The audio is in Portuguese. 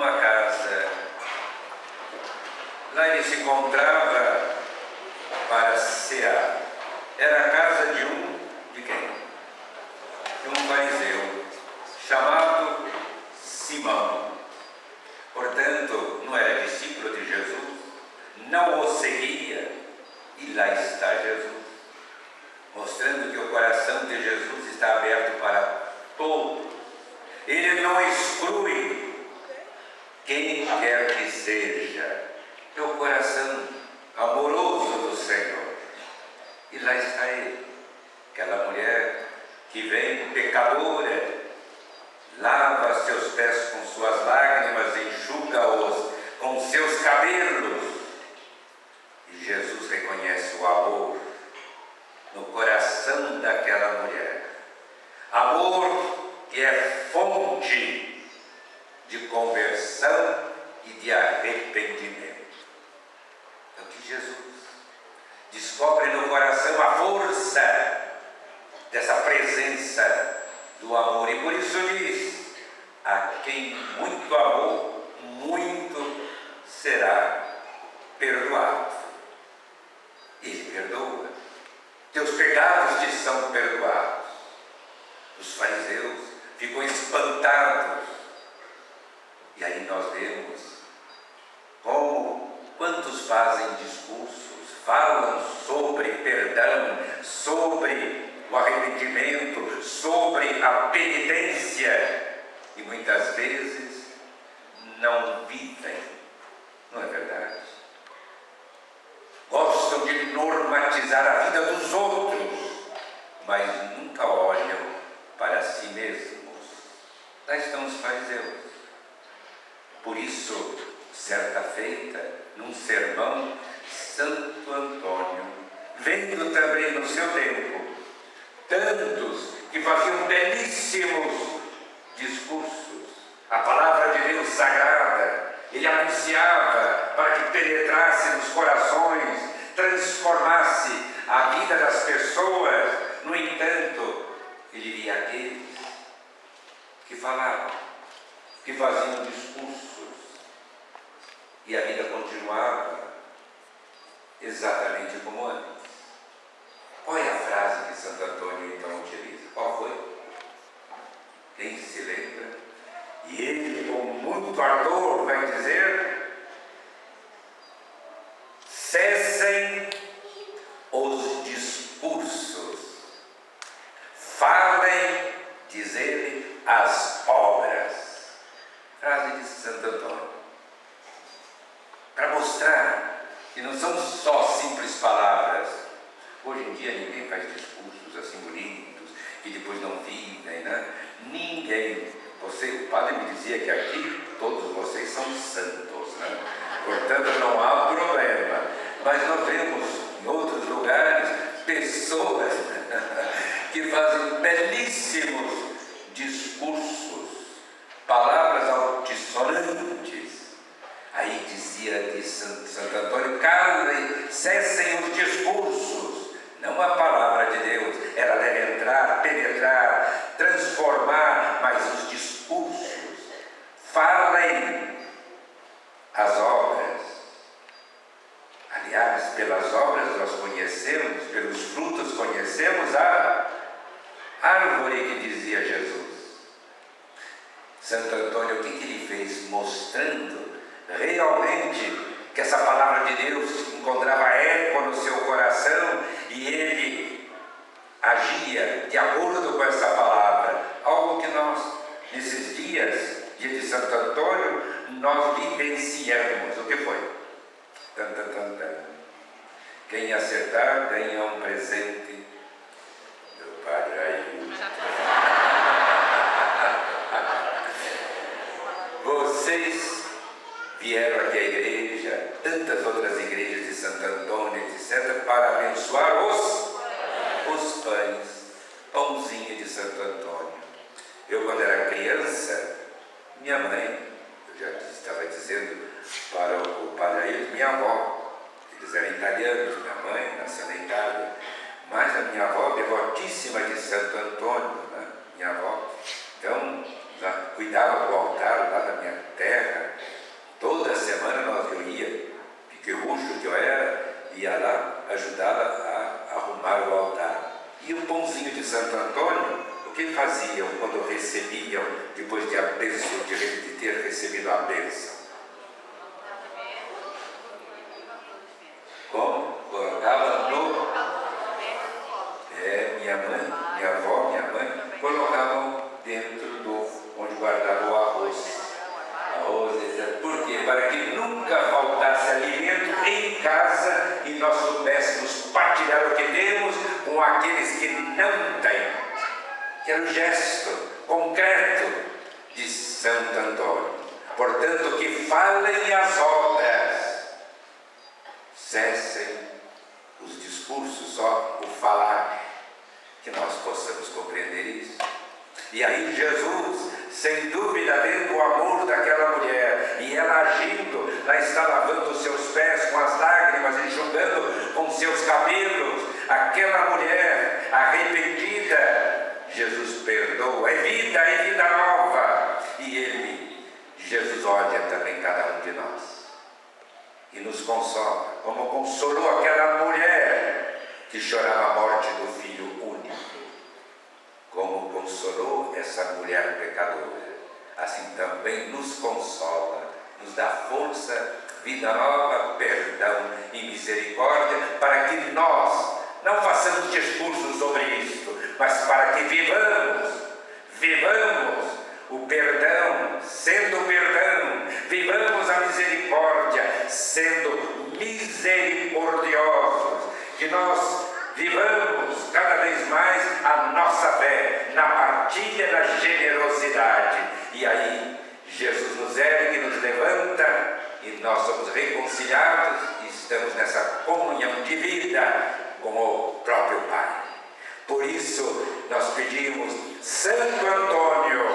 numa casa. Lá ele se encontrava para cear. Era a casa de quem? De um fariseu, chamado Simão. Portanto, não era discípulo de Jesus, não o seguia, e lá está Jesus, mostrando que o coração de Jesus está aberto para todos. Ele não exclui quem quer que seja. É o coração amoroso do Senhor. E lá está ele, aquela mulher que vem pecadora, lava seus pés com suas lágrimas, enxuga-os com seus cabelos. E Jesus reconhece o amor no coração daquela mulher. Amor que é fonte de conversão e de arrependimento. É o que Jesus descobre no coração a força dessa presença do amor. E por isso diz: a quem muito amou, muito será perdoado. Ele perdoa. Teus pecados te são perdoados. Os fariseus ficam espantados. E aí nós vemos como quantos fazem discursos, falam sobre perdão, sobre o arrependimento, sobre a penitência, e muitas vezes não vivem, não é verdade? Gostam de normatizar a vida dos outros, mas nunca olham para si mesmos. Lá estão os fariseus. Por isso, certa feita, num sermão, Santo Antônio, vendo também no seu tempo tantos que faziam belíssimos discursos, a palavra de Deus sagrada, ele anunciava para que penetrasse nos corações, transformasse a vida das pessoas. No entanto, ele via aqueles que falavam, que faziam discursos, e a vida continuava exatamente como antes. Qual é a frase que Santo Antônio então utiliza? Qual foi? Quem se lembra? E ele, com muito ardor, vai dizer: cessem os discursos, falem, diz ele, as obras. Frase de Santo Antônio. Para mostrar que não são só simples palavras. Hoje em dia ninguém faz discursos assim bonitos, que depois não vivem, né? Ninguém. O padre me dizia que aqui todos vocês são santos, né? Portanto não há problema. Mas nós vemos em outros lugares pessoas que fazem belíssimos discursos, palavras altissonantes. Aí dizia de Santo Antônio: calem, cessem os discursos. Não a palavra de Deus, ela deve entrar, penetrar, transformar, mas os discursos, falem as obras. Aliás, pelas obras nós conhecemos, pelos frutos conhecemos a árvore que dizia Jesus. Santo Antônio, o que ele fez? Mostrando realmente que essa palavra de Deus encontrava eco no seu coração e ele agia de acordo com essa palavra. Algo que nós, nesses dias, dia de Santo Antônio, nós vivenciamos. O que foi? Tan, tan, tan, tan. Quem acertar ganha um presente do Padre Ailton. Vocês vieram aqui à igreja, tantas outras igrejas de Santo Antônio, etc., para abençoar os pães, pãozinho de Santo Antônio. Eu, quando era criança, minha mãe, eu já estava dizendo para o Padre Ailton, minha avó, eles eram italianos, minha mãe nasceu na Itália, mas a minha avó, devotíssima de Santo Antônio, né? Minha avó, então, cuidava do altar lá da minha terra, rústico que eu era, ia lá, ajudava a arrumar o altar. E o pãozinho de Santo Antônio, o que faziam quando recebiam, depois de ter recebido a bênção? Como? Colocava no... minha mãe, minha avó, minha mãe, colocavam dentro do... onde guardava o arroz. Etc. Por quê? Para que nunca faltasse alimento em casa e nós soubéssemos partilhar o que temos com aqueles que não têm. Que era o gesto concreto de Santo Antônio. Portanto, que falem as obras, cessem os discursos, só o falar, que nós possamos compreender isso. E aí Jesus, sem dúvida, vendo o amor daquela mulher, e ela agindo, lá está lavando os seus pés com as lágrimas, enxugando com seus cabelos, aquela mulher arrependida, Jesus perdoa, é vida nova. E Ele, Jesus, olha também cada um de nós e nos consola, como consolou aquela mulher que chorava a morte do filho único, como consolou essa mulher pecadora, assim também nos consola, nos dá força, vida nova, perdão e misericórdia, para que nós não façamos discursos sobre isto, mas para que vivamos o perdão, sendo o perdão, vivamos a misericórdia, sendo misericordiosos, que nós vivamos cada vez mais a nossa fé na partilha, na generosidade. E aí Jesus nos ergue, nos levanta e nós somos reconciliados e estamos nessa comunhão de vida com o próprio Pai. Por isso nós pedimos: Santo Antônio,